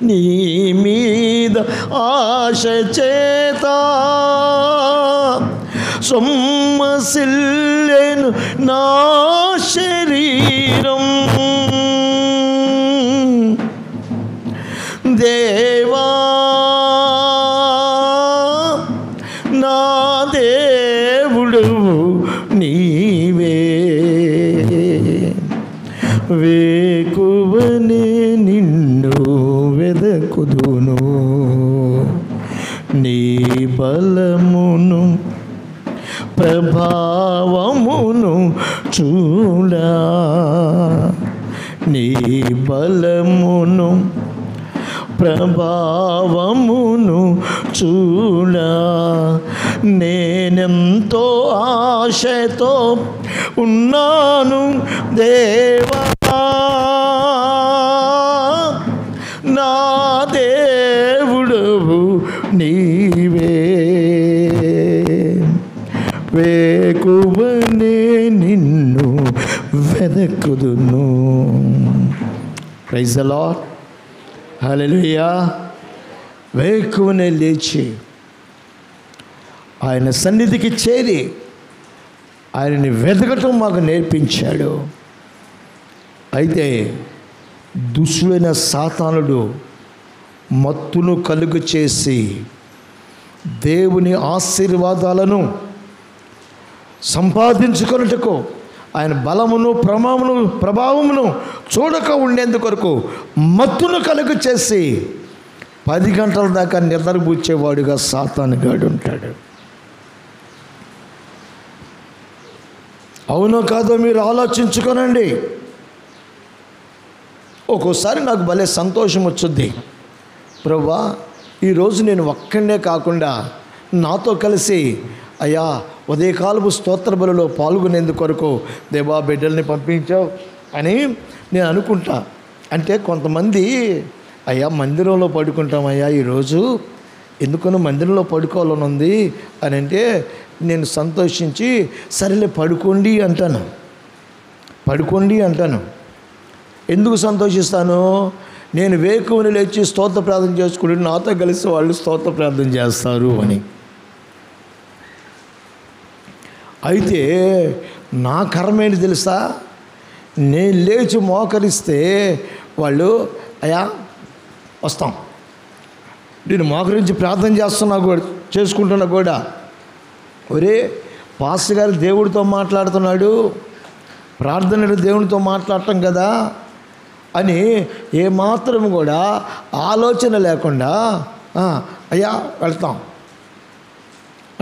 నీ మీద ఆశ చేత సొమ్మసిల్లెను నా శరీరం. దేవా నా దేవా వేకువనే నిన్ను వెదకుదును, నీ బలమును ప్రభావమును చూడా, నీ బలమును ప్రభావమును చూడా. నేనెంతో ఆశతో ఉన్నాను దేవా, నా దేవుడవు నీవే, వేకువనే నిన్ను వెదకుదును. ప్రైజ్ ది లార్డ్, హల్లెలూయా. వేకువనే లేచి ఆయన సన్నిధికి చేరి ఆయనని వెతకటం మాకు నేర్పించాడు. అయితే దుష్టుడైన సాతానుడు మత్తును కలుగు చేసి దేవుని ఆశీర్వాదాలను సంపాదించుకొనుటకు, ఆయన బలమును ప్రభావమును చూడక ఉండేందుకొరకు మత్తును కలుగు చేసి 10 గంటల దాకా నిద్రపుచ్చేవాడుగా సాతానుగాడు ఉంటాడు. అవునో కాదో మీరు ఆలోచించుకోనండి. ఒక్కోసారి నాకు భలే సంతోషం వచ్చుద్ది. ప్రభువా, ఈరోజు నేను ఒక్కడే కాకుండా నాతో కలిసి అయ్యా ఉదయకాలపు స్తోత్ర బలిలో పాల్గొనేందుకొరకు దేవా బిడ్డల్ని పంపించావు అని నేను అనుకుంటా. అంటే కొంతమంది అయ్యా మందిరంలో పడుకుంటామయ్యా ఈరోజు, ఎందుకనో మందిరంలో పడుకోవాలని ఉంది అని అంటే నేను సంతోషించి సరేలే పడుకోండి అంటాను. ఎందుకు సంతోషిస్తాను? నేను వేకువని లేచి స్తోత్ర ప్రార్థన చేసుకుంటే నాతో కలిసి వాళ్ళు స్తోత్ర ప్రార్థన చేస్తారు అని. అయితే నా కర్మ ఏంటి తెలుసా? నేను లేచి మోకరిస్తే వాళ్ళు అయ్యా వస్తాం, నేను మోకరించి ప్రార్థన చేసుకుంటున్నా కూడా ఒరే పాస్టర్ గారు దేవుడితో మాట్లాడుతున్నాడు, ప్రార్థన దేవునితో మాట్లాడటం కదా అని ఏమాత్రం కూడా ఆలోచన లేకుండా అయ్యా వెళ్తాం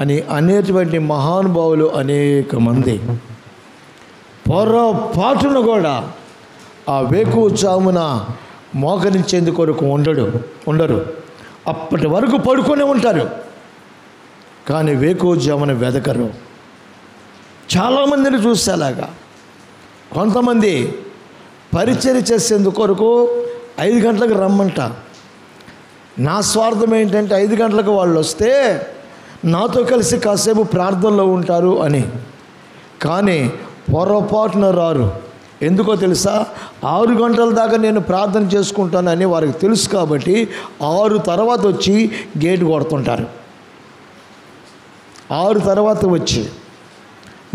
అని అనేటువంటి మహానుభావులు అనేక మంది పొరపాటున కూడా ఆ వేకువజామున మోకరించేందుకొరకు ఉండరు. అప్పటి వరకు పడుకొని ఉంటారు, కానీ వేకువజామున వెదకరు. చాలామందిని చూసేలాగా కొంతమంది పరిచర్య చేసేందుకొరకు 5 గంటలకు రమ్మంట. నా స్వార్థం ఏంటంటే 5 గంటలకు వాళ్ళు వస్తే నాతో కలిసి కాసేపు ప్రార్థనలో ఉంటారు అని. కానీ పొరపాటున రారు. ఎందుకో తెలుసా? 6 గంటల దాకా నేను ప్రార్థన చేసుకుంటానని వారికి తెలుసు కాబట్టి 6 తర్వాత వచ్చి గేటు కొడుతుంటారు. 6 తర్వాత వచ్చి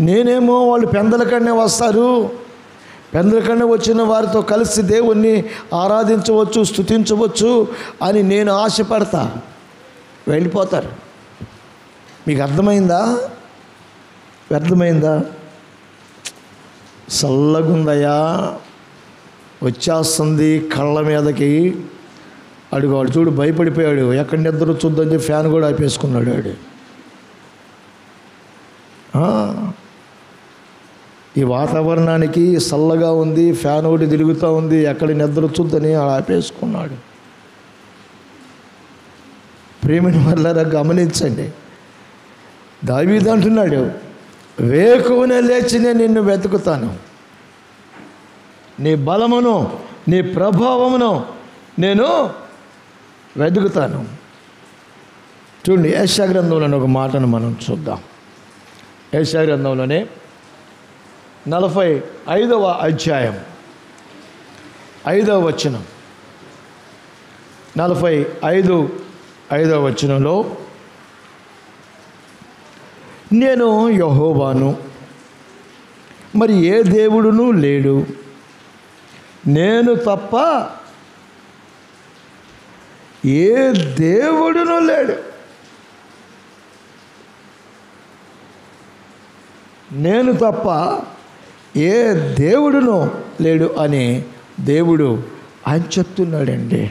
నేనేమో వాళ్ళు పెందలకనే వస్తారు, పెందలకనే వచ్చిన వారితో కలిసి దేవుణ్ణి ఆరాధించవచ్చు, స్తుతించవచ్చు అని నేను ఆశపడతా. వెళ్ళిపోతారు. మీకు అర్థమైందా? చల్లగుందయ్యా వచ్చేస్తుంది కళ్ళ మీదకి. అడుగువాడు చూడు భయపడిపోయాడు, ఎక్కడ నిద్ర వచ్చొద్దని చెప్పి ఫ్యాన్ కూడా ఆపేసుకున్నాడు వాడు. ఈ వాతావరణానికి చల్లగా ఉంది, ఫ్యాన్ ఒకటి తిరుగుతూ ఉంది, ఎక్కడ నిద్ర వచ్చొద్దని ఆపేసుకున్నాడు. ప్రేమిని వల్ల గమనించండి, దావీదు అంటున్నాడు, వేకువనే లేచి నేను నిన్ను వెతుకుతాను, నీ బలమును నీ ప్రభావమును నేను వెతుకుతాను. చూడండి, యెషయా గ్రంథంలోని ఒక మాటను మనం చూద్దాం. యెషయా గ్రంథంలోనే 45వ అధ్యాయం 5వ వచనం, 45వ వచనంలో నేను యెహోవాను, మరి ఏ దేవుడును లేడు, నేను తప్ప ఏ దేవుడును లేడు. నేను తప్ప ఏ దేవుడునో లేడు అని దేవుడు ఆయన చెప్తున్నాడండి.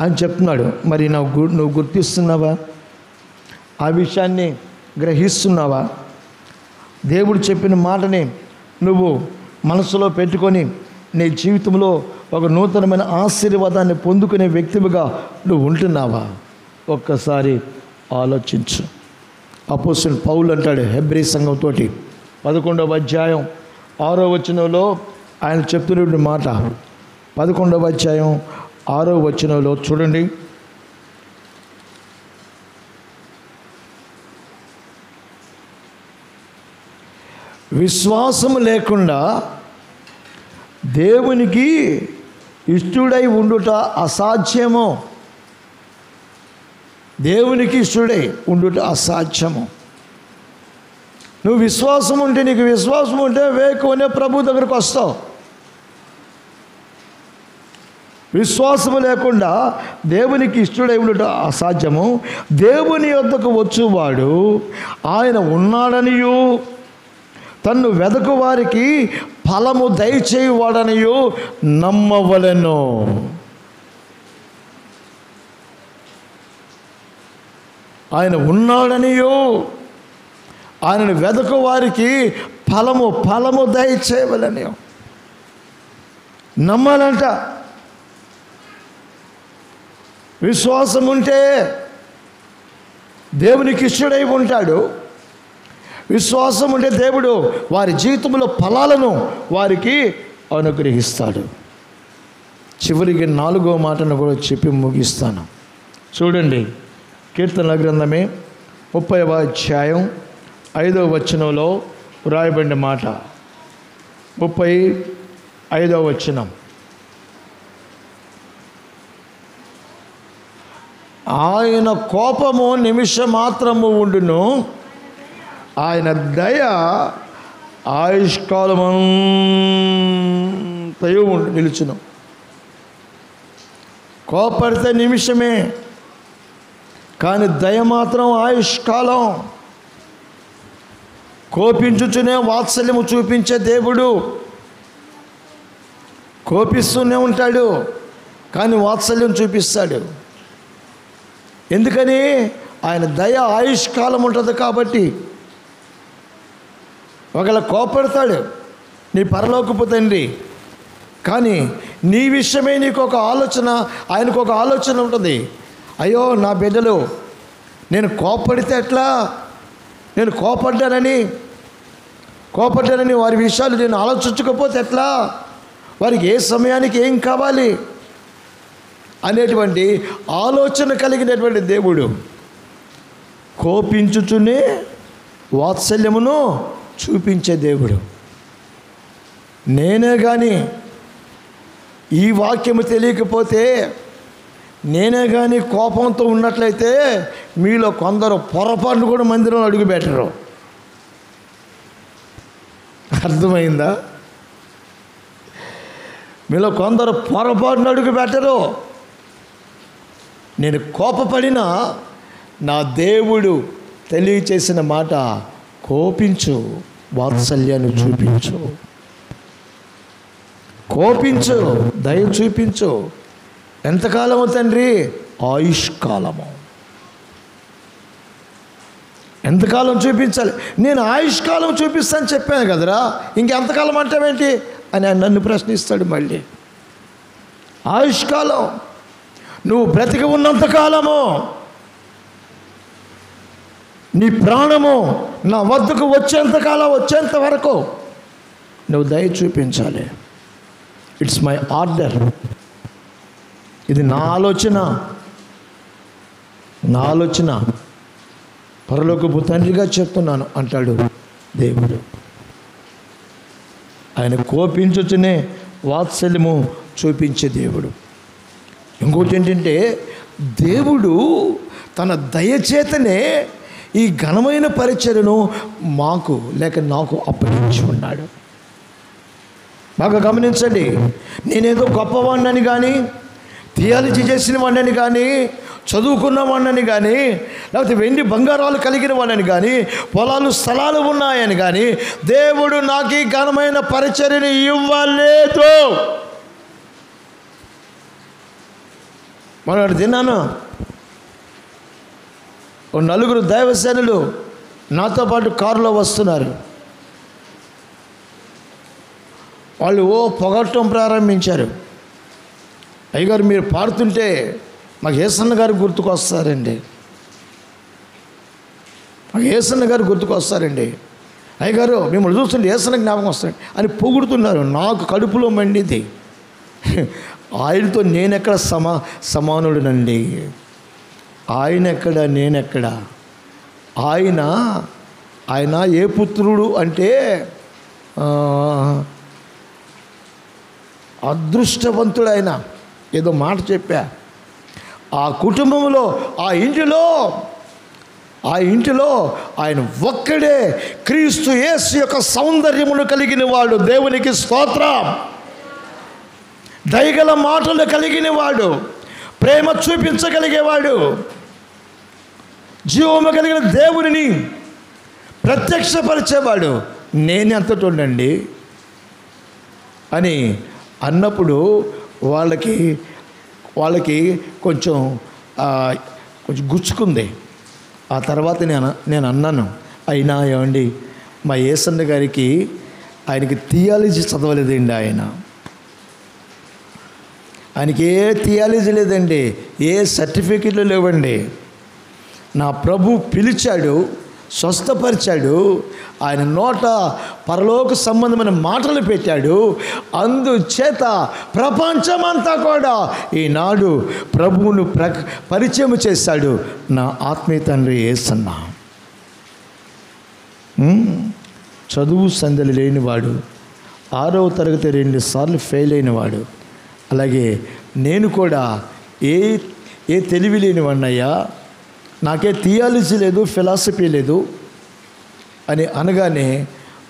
ఆయన చెప్తున్నాడు. మరి నువ్వు గుర్తిస్తున్నావా? ఆ విషయాన్ని గ్రహిస్తున్నావా? దేవుడు చెప్పిన మాటని నువ్వు మనసులో పెట్టుకొని నీ జీవితంలో ఒక నూతనమైన ఆశీర్వాదాన్ని పొందుకునే వ్యక్తిగా నువ్వు ఉంటున్నావా? ఒక్కసారి ఆలోచించు. అపోస్తలుడు పౌలు అంటాడు హెబ్రీ సంఘంతో 11వ అధ్యాయం 6వ వచనంలో ఆయన చెప్తున్న మాట. 11వ అధ్యాయం 6వ వచనంలో చూడండి. విశ్వాసం లేకుండా దేవునికి ఇష్టుడై ఉండుట అసాధ్యము. దేవునికి ఇష్టుడై ఉండుట అసాధ్యము. నువ్వు విశ్వాసం ఉంటే, నీకు విశ్వాసం ఉంటే వేకువనే ప్రభు దగ్గరకు వస్తావు. విశ్వాసము లేకుండా దేవునికి ఇష్టుడై ఉండుట అసాధ్యము. దేవుని యొద్దకు వచ్చువాడు ఆయన ఉన్నాడనియు తన్ను వెదకు వారికి ఫలము దయచేయువాడనియు నమ్మవలెను. ఆయన ఉన్నాడనియు ఆయనను వెదకు వారికి ఫలము దయచేయవలని నమ్మాలంట. విశ్వాసం ఉంటే దేవునికి ఇష్టడై ఉంటాడు. విశ్వాసం ఉంటే దేవుడు వారి జీవితంలో ఫలాలను వారికి అనుగ్రహిస్తాడు. చివరికి 4వ మాటను కూడా చెప్పి ముగిస్తాను. చూడండి, కీర్తనల గ్రంథమే 30వ అధ్యాయం 5వ వచనంలో వ్రాయబడిన మాట. 35వ వచనం. ఆయన కోపము నిమిషమాత్రము ఉండును, ఆయన దయ ఆయుష్కాలమంతయు నిలుచును. కోపడితే నిమిషమే, కానీ దయ మాత్రం ఆయుష్కాలం. కోపించుచునే వాత్సల్యము చూపించే దేవుడు. కోపిస్తూనే ఉంటాడు, కానీ వాత్సల్యం చూపిస్తాడు. ఎందుకని? ఆయన దయ ఆయుష్కాలం ఉంటుంది కాబట్టి. ఒకవేళ కోపడతాడు నీ పరలోకపు తండ్రి, కానీ నీ విషయమే నీకు ఒక ఆలోచన, ఆయనకు ఒక ఆలోచన ఉంటుంది. అయ్యో నా బిడ్డలు, నేను కోపడితే ఎట్లా, నేను కోపడ్డానని వారి విషయాలు నేను ఆలోచించకపోతే ఎట్లా, వారికి ఏ సమయానికి ఏం కావాలి అనేటువంటి ఆలోచన కలిగినటువంటి దేవుడు కోపించుచునే వాత్సల్యమును చూపించే దేవుడు. నేనే కానీ ఈ వాక్యము తెలియకపోతే, నేనే కానీ కోపంతో ఉన్నట్లయితే మీలో కొందరు పొరపాటును కూడా మందిరంలో అడుగు పెట్టరు. అర్థమైందా? మీలో కొందరు పొరపాటును అడుగు పెట్టరు. నేను కోపపడినా నా దేవుడు తెలియచేసిన మాట, కోపించు, వాత్సల్యాన్ని చూపించు, కోపించు, దయ చూపించు. ఎంతకాలము తండ్రి? ఆయుష్కాలము. ఎంతకాలం చూపించాలి? నేను ఆయుష్కాలం చూపిస్తాను చెప్పాను కదరా, ఇంకెంతకాలం అంటావేంటి అని నన్ను ప్రశ్నిస్తాడు మళ్ళీ. ఆయుష్కాలం, నువ్వు బ్రతికి ఉన్నంతకాలము, నీ ప్రాణము నా వద్దకు వచ్చేంత వరకు నువ్వు దయ చూపించాలి. It's my order. ఇది నా ఆలోచన పరలోకపు తండ్రిగా చెప్తున్నాను అంటాడు దేవుడు. ఆయన కోపించుచునే వాత్సల్యము చూపించే దేవుడు. ఇంకోటి ఏంటంటే, దేవుడు తన దయచేతనే ఈ ఘనమైన పరిచర్యను నాకు అప్పగించి ఉన్నాడు. బాగా గమనించండి. నేనేదో గొప్పవాడిని కానీ, థియాలజీ చేసిన వాడిని కానీ, చదువుకున్న వాడిని కానీ, లేకపోతే వెండి బంగారాలు కలిగిన వాడిని కానీ, పొలాలు స్థలాలు ఉన్నాయని కానీ దేవుడు నాకు ఈ ఘనమైన పరిచర్యను ఇవ్వలేదు. మొన్నటి తిన్నాను, ఓ నలుగురు దైవసేనులు నాతో పాటు కారులో వస్తున్నారు. వాళ్ళు పొగట్టం ప్రారంభించారు. అయ్యగారు మీరు పాడుతుంటే మాకు యేసన్న గారు గుర్తుకొస్తారండి, మాకు యేసన్న గారు గుర్తుకొస్తారండి, అయ్యగారు మిమ్మల్ని చూస్తుంటే యేసన్న జ్ఞాపకం వస్తాడు అని పొగుడుతున్నారు. నాకు కడుపులో మండిది. ఆయనతో నేనెక్కడ సమానుడినండి? ఆయన ఎక్కడ, నేనెక్కడ? ఆయన ఏ పుత్రుడు అంటే అదృష్టవంతుడైన ఏదో మాట చెప్పా. ఆ కుటుంబంలో, ఆ ఇంటిలో ఆయన ఒక్కడే క్రీస్తు యేసు యొక్క సౌందర్యమును కలిగిన వాడు. దేవునికి స్తోత్రం. దయగల మాటలు కలిగిన వాడు, ప్రేమ చూపించగలిగేవాడు, జీవము కలిగిన దేవునిని ప్రత్యక్షపరిచేవాడు. నేనెంతటోనండి అని అన్నప్పుడు వాళ్ళకి కొంచెం గుచ్చుకుంది. ఆ తర్వాత నేను అన్నాను, అయినా ఏమండి మా యేసన్న గారికి ఆయనకి థియాలజీ చదవలేదండి, ఆయనకి ఏ థియాలజీ లేదండి, ఏ సర్టిఫికెట్లు లేవండి. నా ప్రభు పిలిచాడు, స్వస్థపరిచాడు, ఆయన నోట పరలోక సంబంధమైన మాటలు పెట్టాడు. అందుచేత ప్రపంచమంతా కూడా ఈనాడు ప్రభువును పరిచయం చేశాడు. నా ఆత్మీయ తండ్రి యేసన్న. చదువు సందడి లేనివాడు, 6వ తరగతి 2 సార్లు ఫెయిల్ అయినవాడు. అలాగే నేను కూడా ఏ తెలివి లేనివాడినయ్యా, నాకే థియాలజీ లేదు, ఫిలాసఫీ లేదు అని అనగానే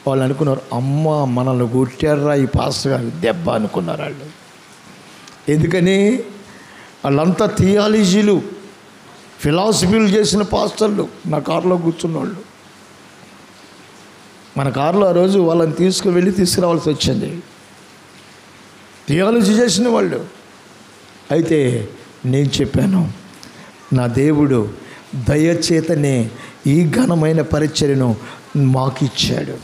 వాళ్ళు అనుకున్నారు, అమ్మ మనల్ని కొట్టారా ఈ పాస్టర్ గారు దెబ్బ అనుకున్నారు వాళ్ళు. ఎందుకని వాళ్ళంతా థియాలజీలు, ఫిలాసఫీలు చేసిన పాస్టర్లు నా కారులో కూర్చున్నవాళ్ళు. మన కారులో ఆ రోజు వాళ్ళని తీసుకురావాల్సి వచ్చింది, థియాలజీ చేసిన వాళ్ళు. అయితే నేను చెప్పాను, నా దేవుడు దయచేతనే ఈ ఘనమైన పరిచర్యను మాకు ఇచ్చాడు.